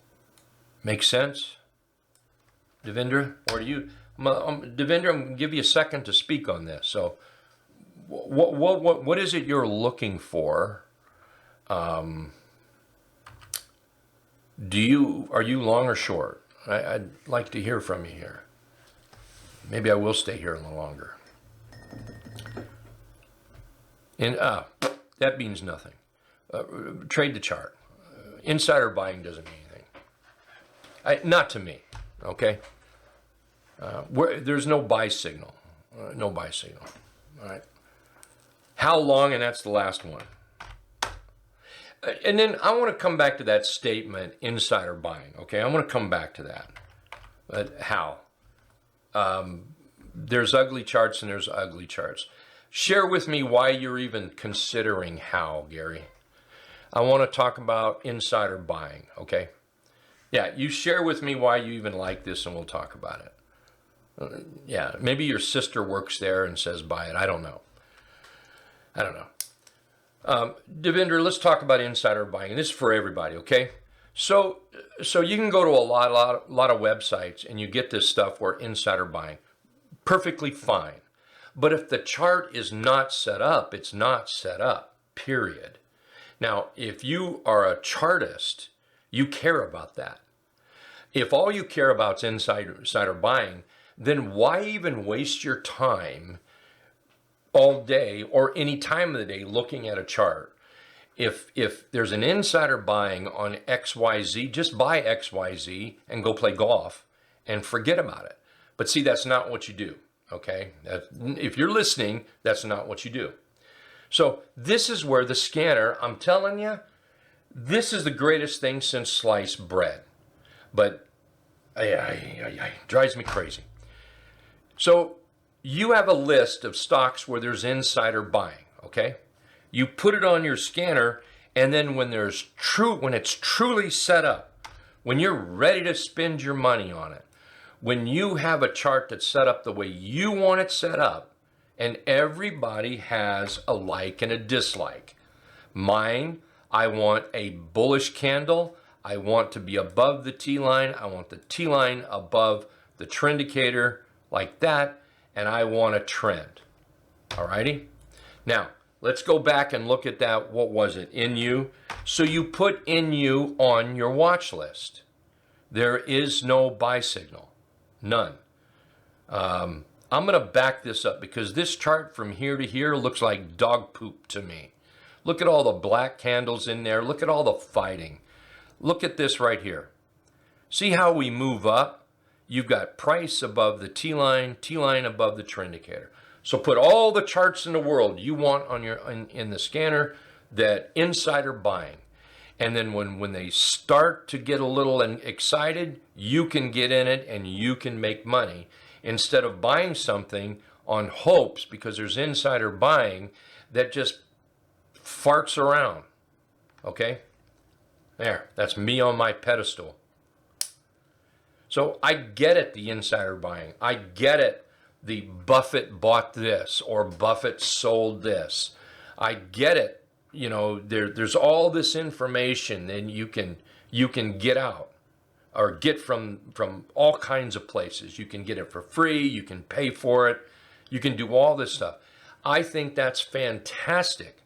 makes sense, Devendra? Or do you, Devendra, I'm going to give you a second to speak on this. So, what is it you're looking for? Are you long or short? I'd like to hear from you here. Maybe I will stay here a little longer. And that means nothing. Trade the chart. Insider buying doesn't mean anything. Not to me. Okay. There's no buy signal. No buy signal. All right. How long? And that's the last one. And then I want to come back to that statement, insider buying. Okay, I want to come back to that. But how? There's ugly charts and there's ugly charts. Share with me why you're even considering how, Gary. I want to talk about insider buying, okay? Yeah, you share with me why you even like this and we'll talk about it. Yeah, maybe your sister works there and says buy it. I don't know. Devendra, let's talk about insider buying. And this is for everybody, okay? So you can go to a lot of websites and you get this stuff where insider buying, perfectly fine. But if the chart is not set up, it's not set up, period. Now, if you are a chartist, you care about that. If all you care about is insider buying, then why even waste your time all day or any time of the day looking at a chart? If there's an insider buying on XYZ, just buy XYZ and go play golf and forget about it. But see, that's not what you do, okay? If you're listening, that's not what you do. So this is where the scanner, I'm telling you, this is the greatest thing since sliced bread. But drives me crazy. So you have a list of stocks where there's insider buying, okay? You put it on your scanner, and then when it's truly set up, when you're ready to spend your money on it, when you have a chart that's set up the way you want it set up, and everybody has a like and a dislike. Mine, I want a bullish candle. I want to be above the T line. I want the T line above the trend indicator like that, and I want a trend. All righty? Now, let's go back and look at that. What was it? NU. So you put NU on your watch list. There is no buy signal. None. I'm going to back this up because this chart from here to here looks like dog poop to me. Look at all the black candles in there. Look at all the fighting. Look at this right here. See how we move up? You've got price above the T line above the trend indicator. So put all the charts in the world you want on your in the scanner that insider buying. And then when they start to get a little excited, you can get in it and you can make money instead of buying something on hopes because there's insider buying that just farts around. Okay? There, that's me on my pedestal. So I get it, the insider buying. I get it. The Buffett bought this or Buffett sold this. I get it. You know, there's all this information and you can get out or get from all kinds of places. You can get it for free. You can pay for it. You can do all this stuff. I think that's fantastic,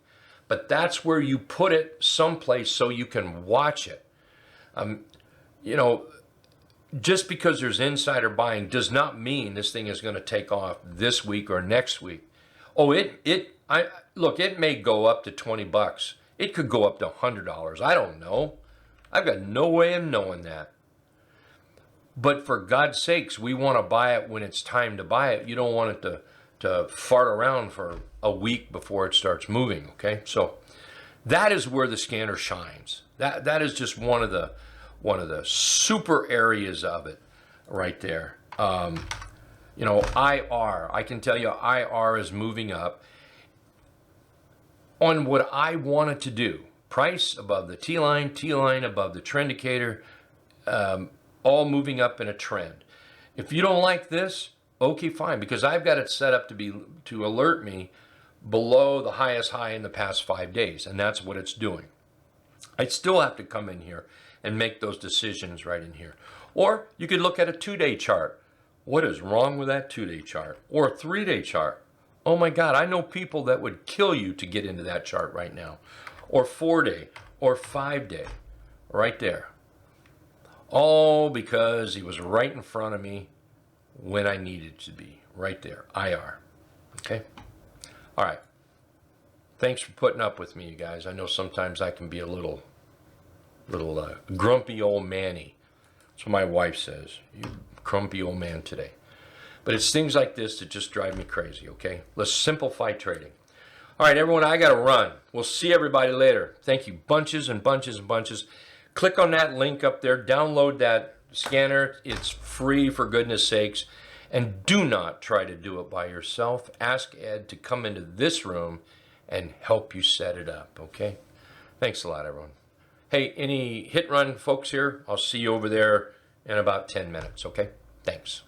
but that's where you put it someplace so you can watch it. You know, just because there's insider buying does not mean this thing is going to take off this week or next week. Oh, look, it may go up to $20. It could go up to $100. I don't know. I've got no way of knowing that. But for God's sakes, we want to buy it when it's time to buy it. You don't want it to fart around for a week before it starts moving, okay? So that is where the scanner shines. That is just one of the super areas of it right there. You know, IR, I can tell you IR is moving up on what I wanted to do. Price above the T line above the trend indicator, all moving up in a trend. If you don't like this, okay, fine, because I've got it set up to alert me below the highest high in the past 5 days, and that's what it's doing. I still have to come in here and make those decisions right in here. Or you could look at a 2-day chart. What is wrong with that 2-day chart? Or a 3-day chart? Oh my God, I know people that would kill you to get into that chart right now. Or 4-day, or 5-day, right there. All because he was right in front of me when I needed to be, right there, IR, okay? All right, thanks for putting up with me, you guys. I know sometimes I can be a little grumpy old manny. That's what my wife says, you grumpy old man today. But it's things like this that just drive me crazy, okay? Let's simplify trading. All right, everyone, I got to run. We'll see everybody later. Thank you bunches and bunches and bunches. Click on that link up there. Download that scanner. It's free, for goodness sakes. And do not try to do it by yourself. Ask Ed to come into this room and help you set it up, okay? Thanks a lot, everyone. Hey, any hit run folks here? I'll see you over there in about 10 minutes, okay? Thanks.